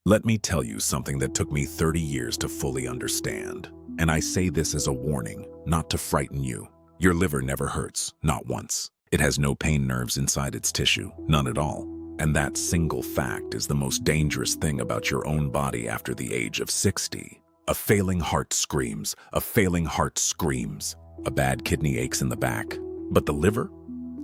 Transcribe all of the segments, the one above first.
Let me tell you something that took me 30 years to fully understand. And I say this as a warning, not to frighten you. Your liver never hurts, not once. It has no pain nerves inside its tissue, none at all. And that single fact is the most dangerous thing about your own body after the age of 60. A failing heart screams, a failing heart screams. A bad kidney aches in the back. But the liver?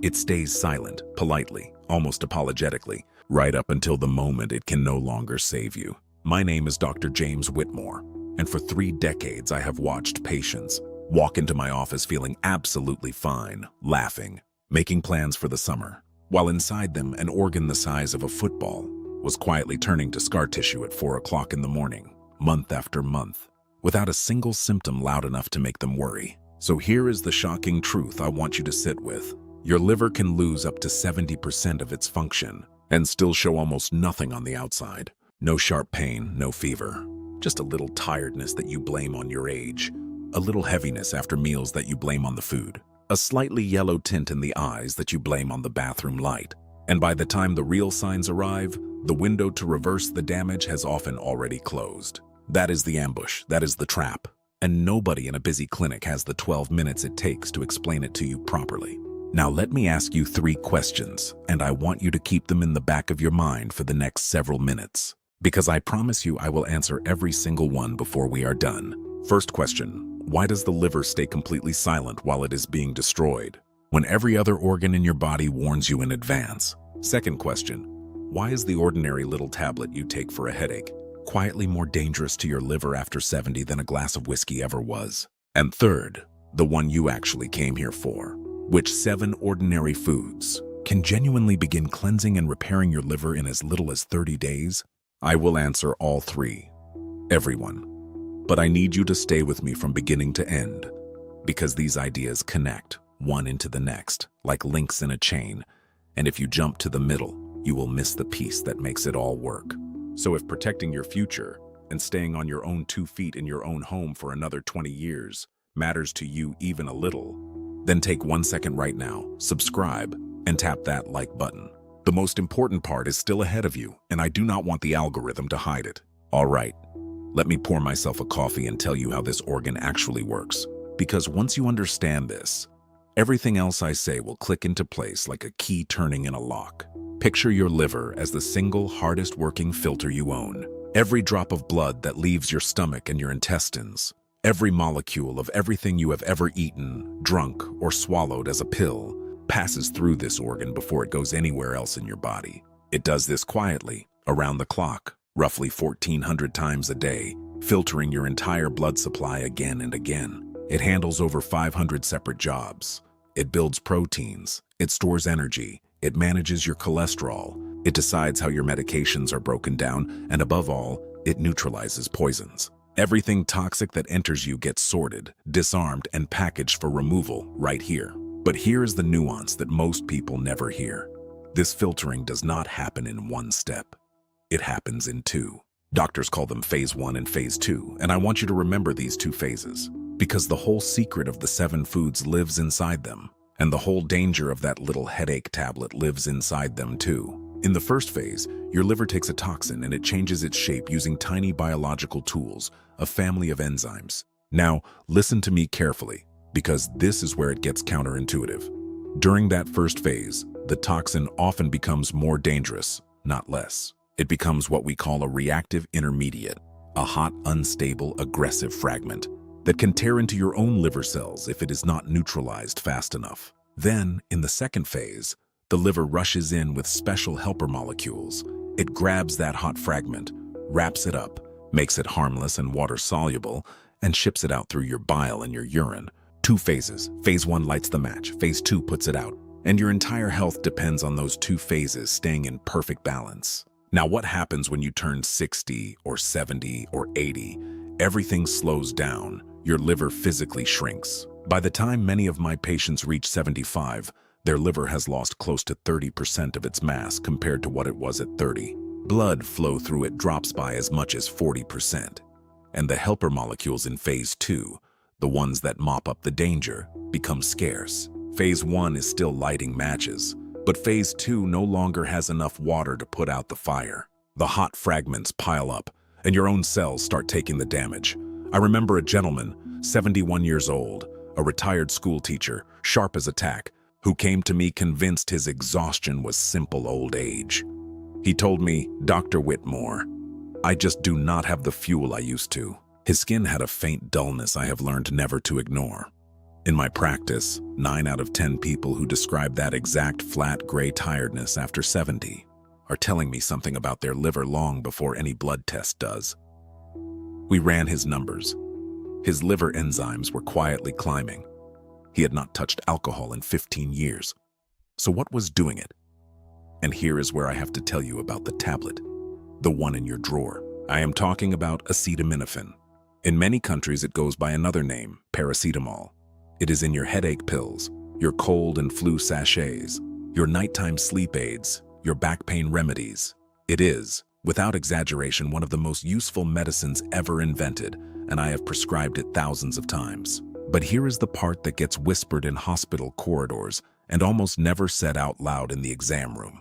It stays silent, politely, almost apologetically, right up until the moment it can no longer save you. My name is Dr. James Whitmore, and for 3 decades I have watched patients walk into my office feeling absolutely fine, laughing, making plans for the summer, while inside them an organ the size of a football was quietly turning to scar tissue at 4 o'clock in the morning, month after month, without a single symptom loud enough to make them worry. So here is the shocking truth I want you to sit with. Your liver can lose up to 70% of its function and still show almost nothing on the outside. No sharp pain, no fever, just a little tiredness that you blame on your age, a little heaviness after meals that you blame on the food, a slightly yellow tint in the eyes that you blame on the bathroom light. And by the time the real signs arrive, the window to reverse the damage has often already closed. That is the ambush, that is the trap. And nobody in a busy clinic has the 12 minutes it takes to explain it to you properly. Now let me ask you 3 questions, and I want you to keep them in the back of your mind for the next several minutes, because I promise you I will answer every single one before we are done. First question, why does the liver stay completely silent while it is being destroyed, when every other organ in your body warns you in advance? Second question, why is the ordinary little tablet you take for a headache quietly more dangerous to your liver after 70 than a glass of whiskey ever was? And third, the one you actually came here for. Which 7 ordinary foods can genuinely begin cleansing and repairing your liver in as little as 30 days? I will answer all 3. Everyone. But I need you to stay with me from beginning to end, because these ideas connect, one into the next, like links in a chain, and if you jump to the middle, you will miss the piece that makes it all work. So if protecting your future and staying on your own 2 feet in your own home for another 20 years matters to you even a little, then take 1 second right now, subscribe, and tap that like button. The most important part is still ahead of you, and I do not want the algorithm to hide it. All right, let me pour myself a coffee and tell you how this organ actually works. Because once you understand this, everything else I say will click into place like a key turning in a lock. Picture your liver as the single hardest working filter you own. Every drop of blood that leaves your stomach and your intestines, every molecule of everything you have ever eaten, drunk, or swallowed as a pill passes through this organ before it goes anywhere else in your body. It does this quietly, around the clock, roughly 1,400 times a day, filtering your entire blood supply again and again. It handles over 500 separate jobs. It builds proteins, it stores energy, it manages your cholesterol, it decides how your medications are broken down, and above all, it neutralizes poisons. Everything toxic that enters you gets sorted, disarmed, and packaged for removal right here. But here is the nuance that most people never hear. This filtering does not happen in 1 step. It happens in 2. Doctors call them phase 1 and phase 2, and I want you to remember these 2 phases, because the whole secret of the 7 foods lives inside them, and the whole danger of that little headache tablet lives inside them too. In the first phase, your liver takes a toxin and it changes its shape using tiny biological tools, a family of enzymes. Now, listen to me carefully, because this is where it gets counterintuitive. During that first phase, the toxin often becomes more dangerous, not less. It becomes what we call a reactive intermediate, a hot, unstable, aggressive fragment that can tear into your own liver cells if it is not neutralized fast enough. Then, in the second phase, the liver rushes in with special helper molecules. It grabs that hot fragment, wraps it up, makes it harmless and water-soluble, and ships it out through your bile and your urine. 2 phases. Phase 1 lights the match, phase 2 puts it out, and your entire health depends on those 2 phases staying in perfect balance. Now, what happens when you turn 60 or 70 or 80? Everything slows down. Your liver physically shrinks. By the time many of my patients reach 75, their liver has lost close to 30% of its mass compared to what it was at 30. Blood flow through it drops by as much as 40%. And the helper molecules in phase 2, the ones that mop up the danger, become scarce. Phase 1 is still lighting matches, but phase 2 no longer has enough water to put out the fire. The hot fragments pile up, and your own cells start taking the damage. I remember a gentleman, 71 years old, a retired school teacher, sharp as a tack, who came to me convinced his exhaustion was simple old age. He told me, "Dr. Whitmore, I just do not have the fuel I used to." His skin had a faint dullness I have learned never to ignore. In my practice, 9 out of 10 people who describe that exact flat gray tiredness after 70 are telling me something about their liver long before any blood test does. We ran his numbers. His liver enzymes were quietly climbing. He had not touched alcohol in 15 years. So what was doing it? And here is where I have to tell you about the tablet, the one in your drawer. I am talking about acetaminophen. In many countries it goes by another name, paracetamol. It is in your headache pills, your cold and flu sachets, your nighttime sleep aids, your back pain remedies. It is, without exaggeration, one of the most useful medicines ever invented, and I have prescribed it thousands of times. But here is the part that gets whispered in hospital corridors and almost never said out loud in the exam room.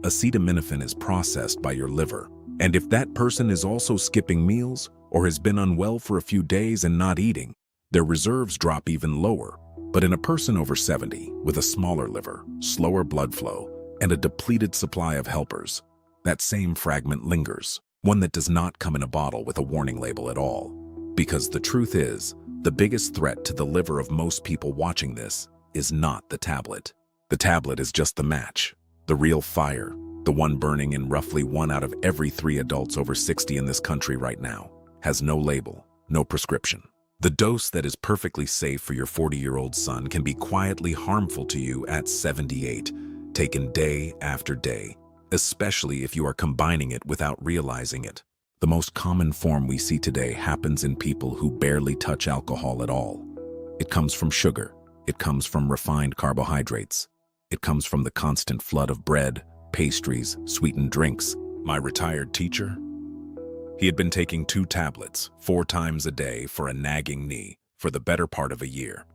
Acetaminophen is processed by your liver, and if that person is also skipping meals or has been unwell for a few days and not eating, their reserves drop even lower. But in a person over 70, with a smaller liver, slower blood flow, and a depleted supply of helpers, that same fragment lingers, one that does not come in a bottle with a warning label at all. Because the truth is, the biggest threat to the liver of most people watching this is not the tablet. The tablet is just the match, the real fire, the one burning in roughly 1 out of every 3 adults over 60 in this country right now, has no label, no prescription. The dose that is perfectly safe for your 40-year-old son can be quietly harmful to you at 78, taken day after day, especially if you are combining it without realizing it. The most common form we see today happens in people who barely touch alcohol at all. It comes from sugar. It comes from refined carbohydrates. It comes from the constant flood of bread, pastries, sweetened drinks. My retired teacher? He had been taking 2 tablets 4 times a day for a nagging knee for the better part of a year,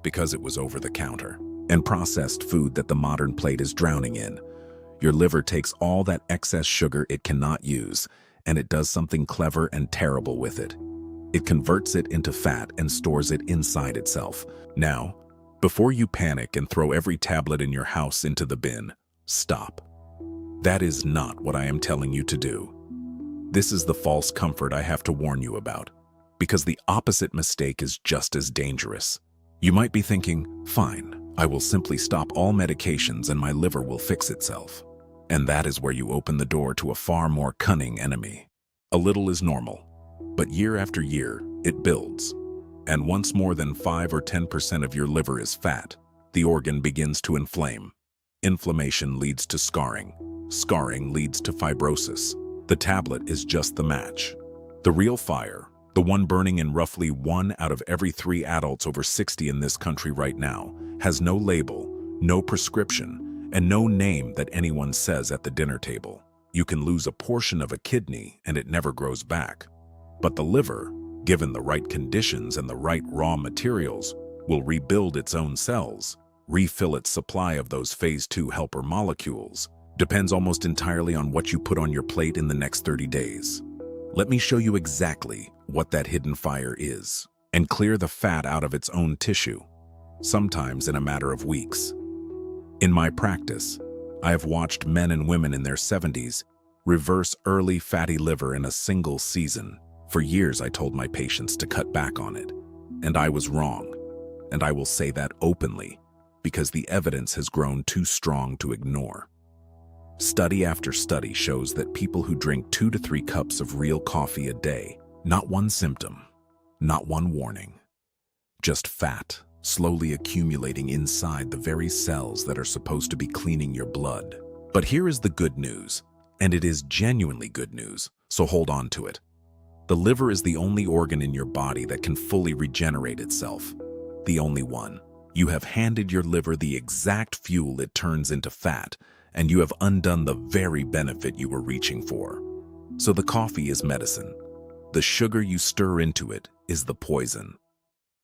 because it was over the counter and processed food that the modern plate is drowning in. Your liver takes all that excess sugar it cannot use, and it does something clever and terrible with it. It converts it into fat and stores it inside itself. Now, before you panic and throw every tablet in your house into the bin, stop. That is not what I am telling you to do. This is the false comfort I have to warn you about, because the opposite mistake is just as dangerous. You might be thinking, fine, I will simply stop all medications and my liver will fix itself. And that is where you open the door to a far more cunning enemy. A little is normal, but year after year, it builds. And once more than 5 or 10% of your liver is fat, the organ begins to inflame. Inflammation leads to scarring. Scarring leads to fibrosis. The tablet is just the match. The real fire, the one burning in roughly 1 out of every 3 adults over 60 in this country right now, has no label, no prescription, and no name that anyone says at the dinner table. You can lose a portion of a kidney and it never grows back. But the liver, given the right conditions and the right raw materials, will rebuild its own cells, refill its supply of those phase 2 helper molecules. Depends almost entirely on what you put on your plate in the next 30 days. Let me show you exactly what that hidden fire is, and clear the fat out of its own tissue, sometimes in a matter of weeks. In my practice, I have watched men and women in their 70s reverse early fatty liver in a single season. For years I told my patients to cut back on it, and I was wrong. And I will say that openly, because the evidence has grown too strong to ignore. Study after study shows that people who drink 2 to 3 cups of real coffee a day, not one symptom, not one warning, just fat slowly accumulating inside the very cells that are supposed to be cleaning your blood. But here is the good news, and it is genuinely good news, so hold on to it. The liver is the only organ in your body that can fully regenerate itself. The only one. You have handed your liver the exact fuel it turns into fat, and you have undone the very benefit you were reaching for. So the coffee is medicine. The sugar you stir into it is the poison.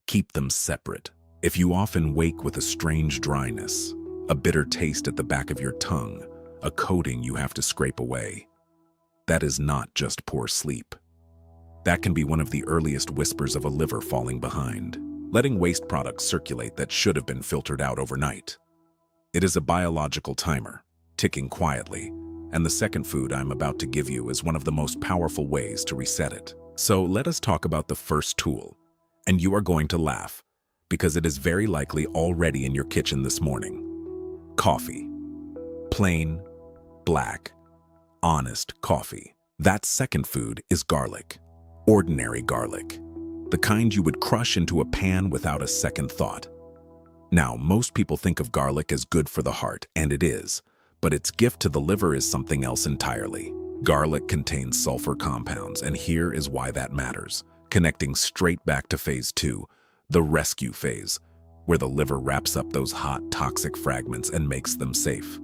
Keep them separate. If you often wake with a strange dryness, a bitter taste at the back of your tongue, a coating you have to scrape away, that is not just poor sleep. That can be one of the earliest whispers of a liver falling behind, letting waste products circulate that should have been filtered out overnight. It is a biological timer, ticking quietly, and the second food I'm about to give you is one of the most powerful ways to reset it. So let us talk about the first tool, and you are going to laugh, because it is very likely already in your kitchen this morning. Coffee. Plain, black, honest coffee. That second food is garlic. Ordinary garlic. The kind you would crush into a pan without a second thought. Now, most people think of garlic as good for the heart, and it is, but its gift to the liver is something else entirely. Garlic contains sulfur compounds, and here is why that matters, connecting straight back to phase 2, the rescue phase, where the liver wraps up those hot, toxic fragments and makes them safe.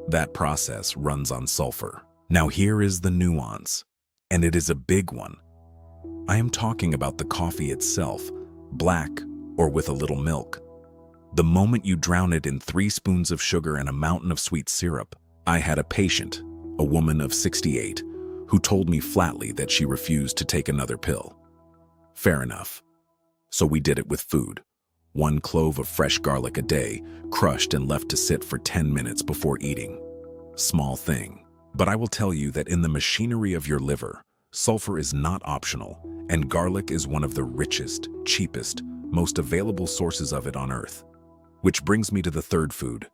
That process runs on sulfur. Now here is the nuance, and it is a big one. I am talking about the coffee itself, black or with a little milk. The moment you drown it in 3 spoons of sugar and a mountain of sweet syrup. I had a patient, a woman of 68, who told me flatly that she refused to take another pill. Fair enough. So we did it with food. 1 clove of fresh garlic a day, crushed and left to sit for 10 minutes before eating. Small thing. But I will tell you that in the machinery of your liver, sulfur is not optional, and garlic is one of the richest, cheapest, most available sources of it on Earth. Which brings me to the third food,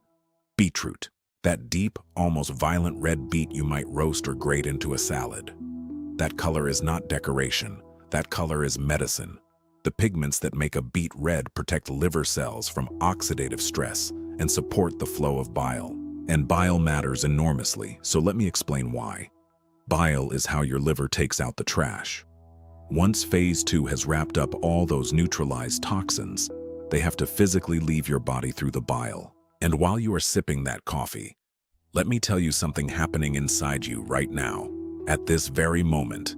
beetroot. That deep, almost violent red beet you might roast or grate into a salad. That color is not decoration. That color is medicine. The pigments that make a beet red protect liver cells from oxidative stress and support the flow of bile. And bile matters enormously, so let me explain why. Bile is how your liver takes out the trash. Once phase 2 has wrapped up all those neutralized toxins, they have to physically leave your body through the bile. And while you are sipping that coffee, let me tell you something happening inside you right now, at this very moment,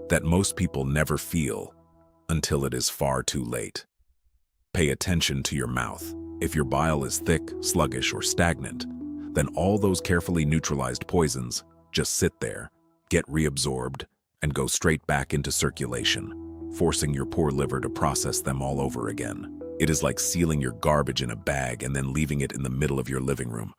that most people never feel until it is far too late. Pay attention to your mouth. If your bile is thick, sluggish, or stagnant, then all those carefully neutralized poisons just sit there, get reabsorbed, and go straight back into circulation, forcing your poor liver to process them all over again. It is like sealing your garbage in a bag and then leaving it in the middle of your living room.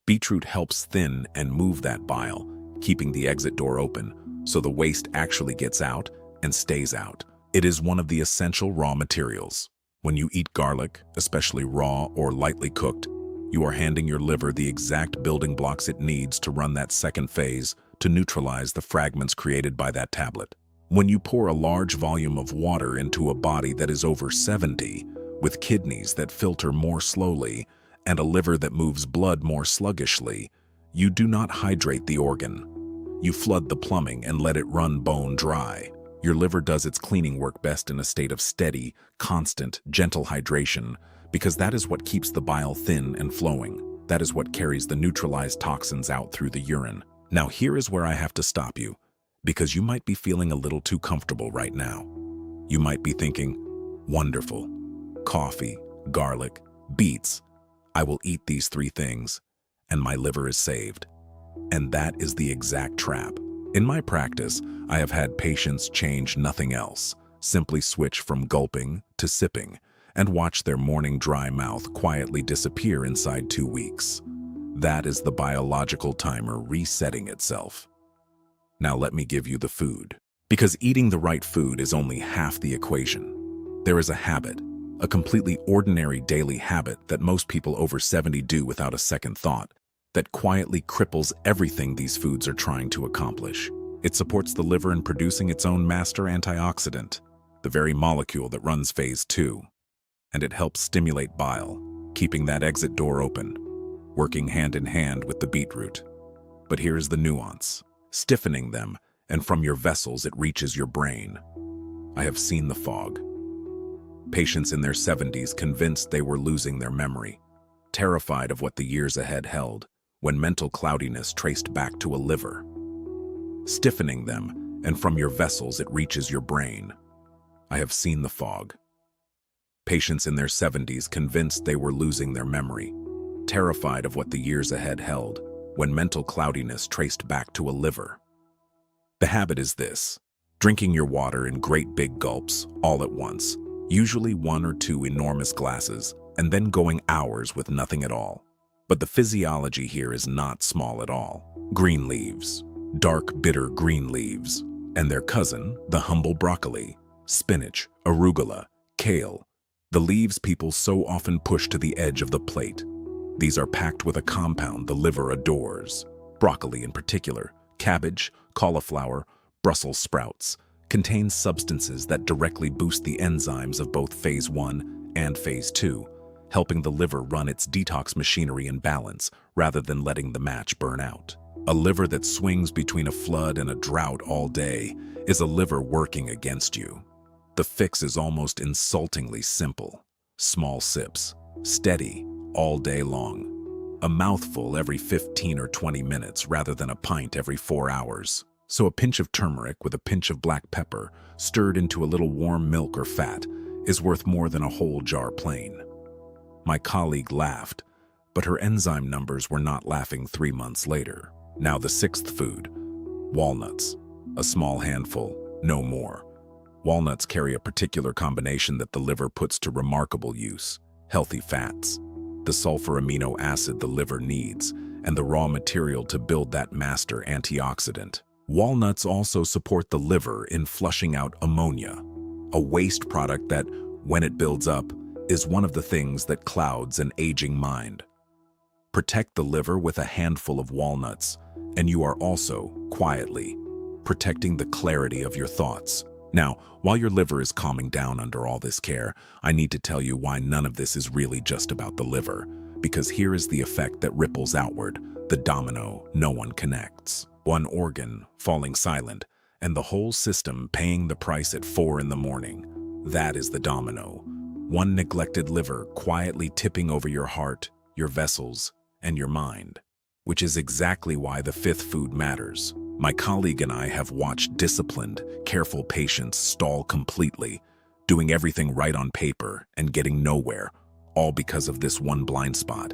Beetroot helps thin and move that bile, keeping the exit door open so the waste actually gets out and stays out. It is one of the essential raw materials. When you eat garlic, especially raw or lightly cooked, you are handing your liver the exact building blocks it needs to run that second phase to neutralize the fragments created by that tablet. When you pour a large volume of water into a body that is over 70, with kidneys that filter more slowly and a liver that moves blood more sluggishly, you do not hydrate the organ. You flood the plumbing and let it run bone dry. Your liver does its cleaning work best in a state of steady, constant, gentle hydration, because that is what keeps the bile thin and flowing. That is what carries the neutralized toxins out through the urine. Now here is where I have to stop you, because you might be feeling a little too comfortable right now. You might be thinking, wonderful. Coffee, garlic, beets. I will eat these 3 things, and my liver is saved. And that is the exact trap. In my practice, I have had patients change nothing else, simply switch from gulping to sipping, and watch their morning dry mouth quietly disappear inside 2 weeks. That is the biological timer resetting itself. Now let me give you the food. Because eating the right food is only half the equation. There is a habit, a completely ordinary daily habit that most people over 70 do without a second thought, that quietly cripples everything these foods are trying to accomplish. It supports the liver in producing its own master antioxidant, the very molecule that runs phase 2. And it helps stimulate bile, keeping that exit door open, working hand in hand with the beetroot. But here's the nuance. Stiffening them, and from your vessels it reaches your brain. I have seen the fog. Patients in their 70s convinced they were losing their memory, terrified of what the years ahead held, when mental cloudiness traced back to a liver. Stiffening them, and from your vessels it reaches your brain. I have seen the fog. Patients in their 70s convinced they were losing their memory, terrified of what the years ahead held, when mental cloudiness traced back to a liver. The habit is this: drinking your water in great big gulps all at once, usually one or two enormous glasses, and then going hours with nothing at all. But the physiology here is not small at all. Green leaves, dark, bitter green leaves, and their cousin, the humble broccoli, spinach, arugula, kale, the leaves people so often push to the edge of the plate. These are packed with a compound the liver adores. Broccoli in particular, cabbage, cauliflower, Brussels sprouts, contains substances that directly boost the enzymes of both phase 1 and phase 2, helping the liver run its detox machinery in balance rather than letting the match burn out. A liver that swings between a flood and a drought all day is a liver working against you. The fix is almost insultingly simple. Small sips, steady, all day long. A mouthful every 15 or 20 minutes rather than a pint every 4 hours. So a pinch of turmeric with a pinch of black pepper, stirred into a little warm milk or fat, is worth more than a whole jar plain. My colleague laughed, but her enzyme numbers were not laughing 3 months later. Now the sixth food, walnuts. A small handful, no more. Walnuts carry a particular combination that the liver puts to remarkable use: healthy fats, the sulfur amino acid the liver needs, and the raw material to build that master antioxidant. Walnuts also support the liver in flushing out ammonia, a waste product that, when it builds up, is one of the things that clouds an aging mind. Protect the liver with a handful of walnuts, and you are also, quietly, protecting the clarity of your thoughts. Now, while your liver is calming down under all this care, I need to tell you why none of this is really just about the liver, because here is the effect that ripples outward, the domino no one connects. One organ falling silent, and the whole system paying the price at 4 in the morning. That is the domino. One neglected liver quietly tipping over your heart, your vessels, and your mind. Which is exactly why the fifth food matters. My colleague and I have watched disciplined, careful patients stall completely, doing everything right on paper and getting nowhere, all because of this one blind spot.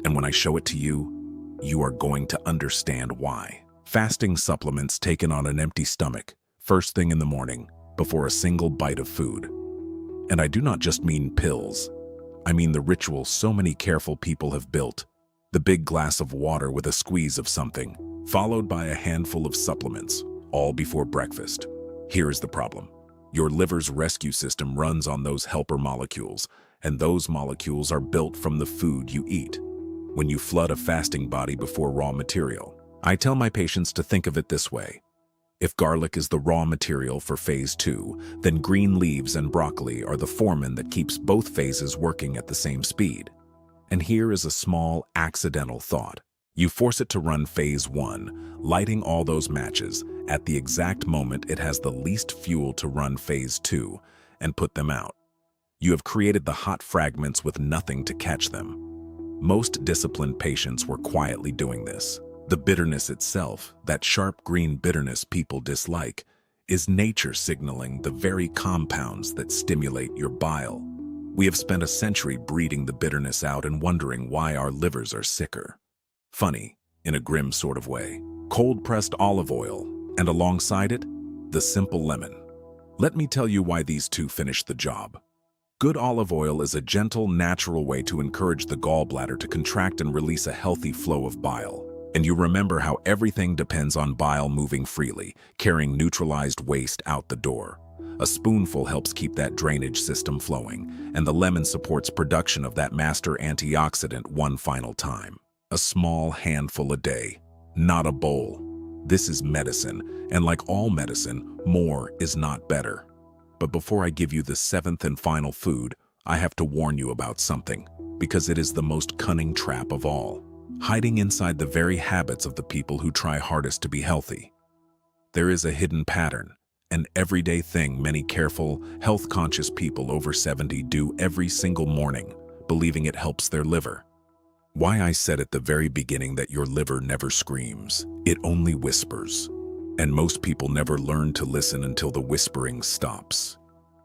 And when I show it to you, you are going to understand why. Fasting supplements taken on an empty stomach, first thing in the morning, before a single bite of food. And I do not just mean pills. I mean the ritual so many careful people have built. The big glass of water with a squeeze of something, followed by a handful of supplements, all before breakfast. Here is the problem. Your liver's rescue system runs on those helper molecules, and those molecules are built from the food you eat. When you flood a fasting body before raw material, I tell my patients to think of it this way. If garlic is the raw material for phase 2, then green leaves and broccoli are the foreman that keeps both phases working at the same speed. And here is a small, accidental thought. You force it to run phase 1, lighting all those matches at the exact moment it has the least fuel to run phase 2, and put them out. You have created the hot fragments with nothing to catch them. Most disciplined patients were quietly doing this. The bitterness itself, that sharp green bitterness people dislike, is nature signaling the very compounds that stimulate your bile. We have spent a century breeding the bitterness out and wondering why our livers are sicker. Funny, in a grim sort of way. Cold-pressed olive oil, and alongside it, the simple lemon. Let me tell you why these two finish the job. Good olive oil is a gentle, natural way to encourage the gallbladder to contract and release a healthy flow of bile. And you remember how everything depends on bile moving freely, carrying neutralized waste out the door. A spoonful helps keep that drainage system flowing, and the lemon supports production of that master antioxidant one final time. A small handful a day, not a bowl. This is medicine, and like all medicine, more is not better. But before I give you the seventh and final food, I have to warn you about something, because it is the most cunning trap of all, hiding inside the very habits of the people who try hardest to be healthy. There is a hidden pattern, an everyday thing many careful, health-conscious people over 70 do every single morning, believing it helps their liver. Why I said at the very beginning that your liver never screams, it only whispers. And most people never learn to listen until the whispering stops.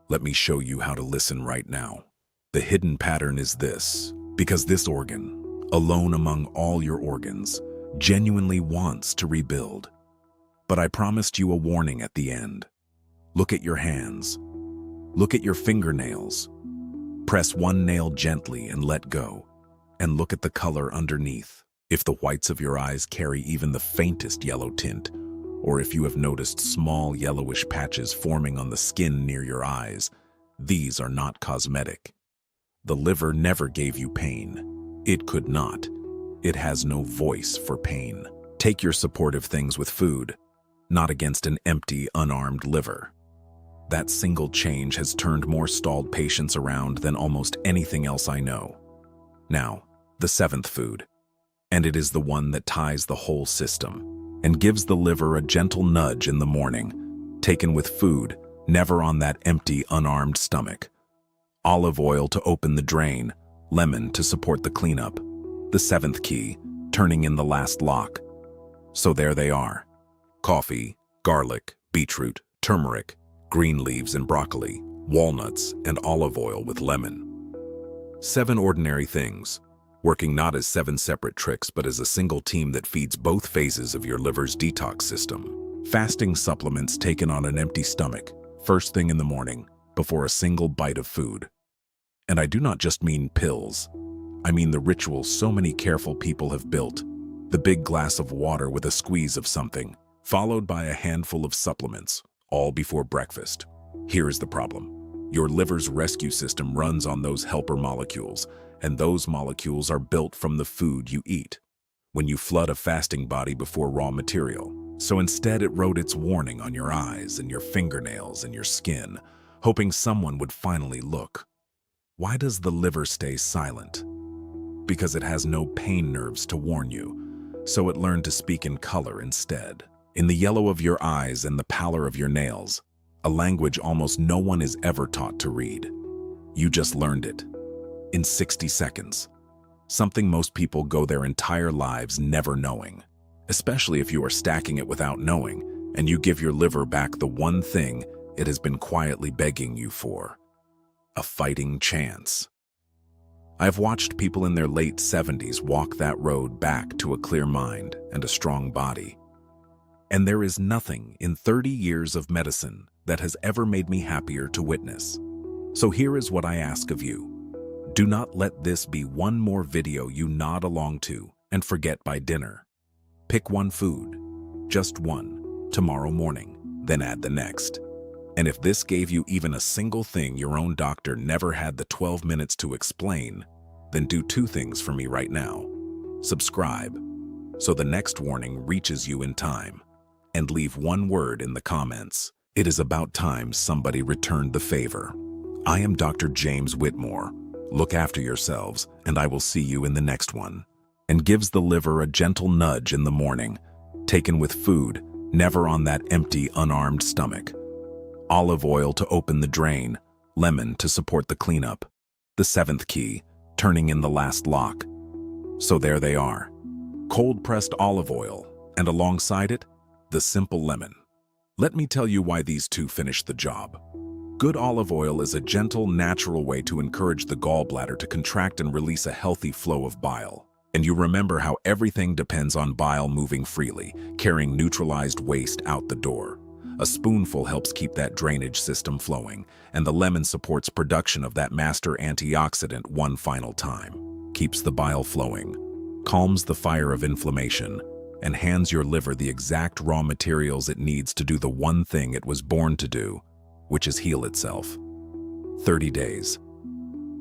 Let me show you how to listen right now. The hidden pattern is this, because this organ, alone among all your organs, genuinely wants to rebuild. But I promised you a warning at the end. Look at your hands. Look at your fingernails. Press one nail gently and let go. And look at the color underneath. If the whites of your eyes carry even the faintest yellow tint, or if you have noticed small yellowish patches forming on the skin near your eyes, these are not cosmetic. The liver never gave you pain. It could not. It has no voice for pain. Take your supportive things with food, not against an empty, unarmed liver. That single change has turned more stalled patients around than almost anything else I know. Now, the seventh food. And it is the one that ties the whole system and gives the liver a gentle nudge in the morning, taken with food, never on that empty, unarmed stomach. Olive oil to open the drain, lemon to support the cleanup. The seventh key, turning in the last lock. So there they are. Coffee, garlic, beetroot, turmeric, green leaves and broccoli, walnuts, and olive oil with lemon. 7 ordinary things, working not as 7 separate tricks but as a single team that feeds both phases of your liver's detox system. Fasting supplements taken on an empty stomach, first thing in the morning, before a single bite of food. And I do not just mean pills. I mean the rituals so many careful people have built. The big glass of water with a squeeze of something, followed by a handful of supplements, all before breakfast. Here is the problem. Your liver's rescue system runs on those helper molecules, and those molecules are built from the food you eat. When you flood a fasting body before raw material. So instead it wrote its warning on your eyes and your fingernails and your skin, hoping someone would finally look. Why does the liver stay silent? Because it has no pain nerves to warn you, so it learned to speak in color instead. In the yellow of your eyes and the pallor of your nails, a language almost no one is ever taught to read. You just learned it. In 60 seconds. Something most people go their entire lives never knowing, especially if you are stacking it without knowing, and you give your liver back the one thing it has been quietly begging you for: a fighting chance. I've watched people in their late 70s walk that road back to a clear mind and a strong body. And there is nothing in 30 years of medicine that has ever made me happier to witness. So here is what I ask of you. Do not let this be one more video you nod along to and forget by dinner. Pick one food, just one, tomorrow morning, then add the next. And if this gave you even a single thing your own doctor never had the 12 minutes to explain, then do 2 things for me right now. Subscribe, so the next warning reaches you in time, and leave one word in the comments. It is about time somebody returned the favor. I am Dr. James Whitmore. Look after yourselves, and I will see you in the next one. And gives the liver a gentle nudge in the morning, taken with food, never on that empty, unarmed stomach. Olive oil to open the drain, lemon to support the cleanup. The 7th key, turning in the last lock. So there they are. Cold-pressed olive oil, and alongside it, the simple lemon. Let me tell you why these 2 finish the job. Good olive oil is a gentle, natural way to encourage the gallbladder to contract and release a healthy flow of bile. And you remember how everything depends on bile moving freely, carrying neutralized waste out the door. A spoonful helps keep that drainage system flowing, and the lemon supports production of that master antioxidant one final time. Keeps the bile flowing, calms the fire of inflammation, and hands your liver the exact raw materials it needs to do the one thing it was born to do, which is heal itself. 30 days.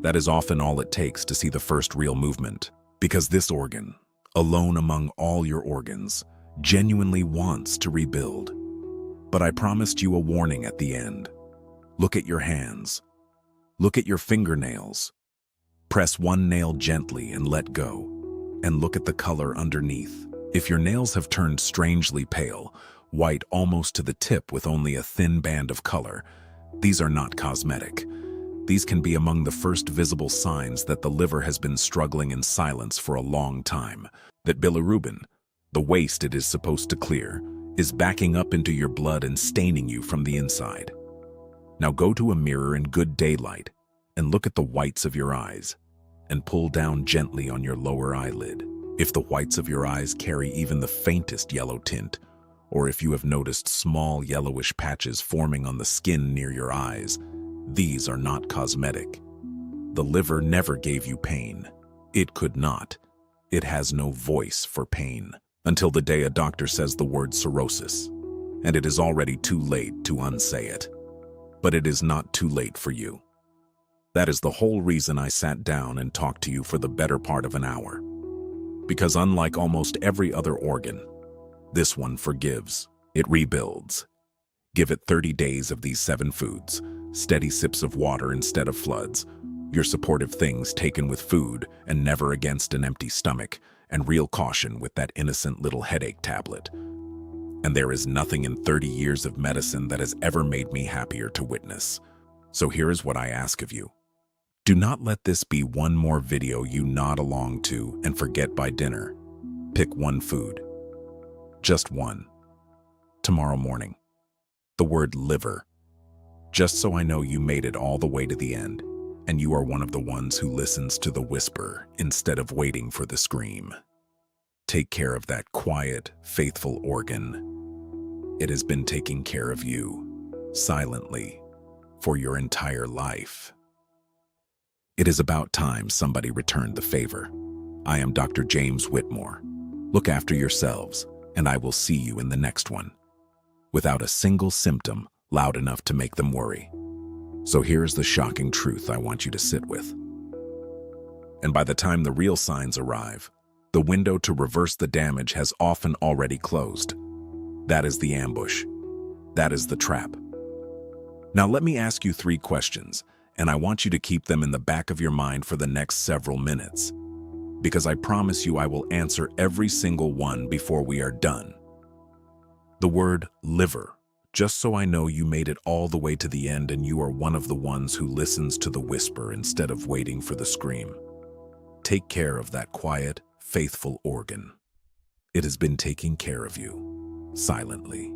That is often all it takes to see the first real movement, because this organ, alone among all your organs, genuinely wants to rebuild. But I promised you a warning at the end. Look at your hands. Look at your fingernails. Press one nail gently and let go, and look at the color underneath. If your nails have turned strangely pale, white almost to the tip with only a thin band of color, these are not cosmetic. These can be among the first visible signs that the liver has been struggling in silence for a long time, that bilirubin, the waste it is supposed to clear, is backing up into your blood and staining you from the inside. Now go to a mirror in good daylight and look at the whites of your eyes and pull down gently on your lower eyelid. If the whites of your eyes carry even the faintest yellow tint, or if you have noticed small yellowish patches forming on the skin near your eyes, these are not cosmetic. The liver never gave you pain. It could not. It has no voice for pain until the day a doctor says the word cirrhosis, and it is already too late to unsay it. But it is not too late for you. That is the whole reason I sat down and talked to you for the better part of an hour. Because unlike almost every other organ, this one forgives. It rebuilds. Give it 30 days of these 7 foods, steady sips of water instead of floods, your supportive things taken with food and never against an empty stomach, and real caution with that innocent little headache tablet. And there is nothing in 30 years of medicine that has ever made me happier to witness. So here is what I ask of you. Do not let this be one more video you nod along to and forget by dinner. Pick one food. Just one. Tomorrow morning. The word liver. Just so I know you made it all the way to the end, and you are one of the ones who listens to the whisper instead of waiting for the scream. Take care of that quiet, faithful organ. It has been taking care of you, silently, for your entire life. It is about time somebody returned the favor. I am Dr. James Whitmore. Look after yourselves, and I will see you in the next one, without a single symptom loud enough to make them worry. So here's the shocking truth I want you to sit with. And by the time the real signs arrive, the window to reverse the damage has often already closed. That is the ambush. That is the trap. Now let me ask you 3 questions, and I want you to keep them in the back of your mind for the next several minutes, because I promise you I will answer every single one before we are done. The word liver, just so I know you made it all the way to the end and you are one of the ones who listens to the whisper instead of waiting for the scream. Take care of that quiet, faithful organ. It has been taking care of you, silently,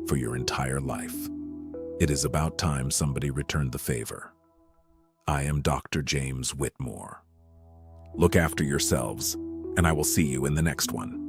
for your entire life. It is about time somebody returned the favor. I am Dr. James Whitmore. Look after yourselves, and I will see you in the next one.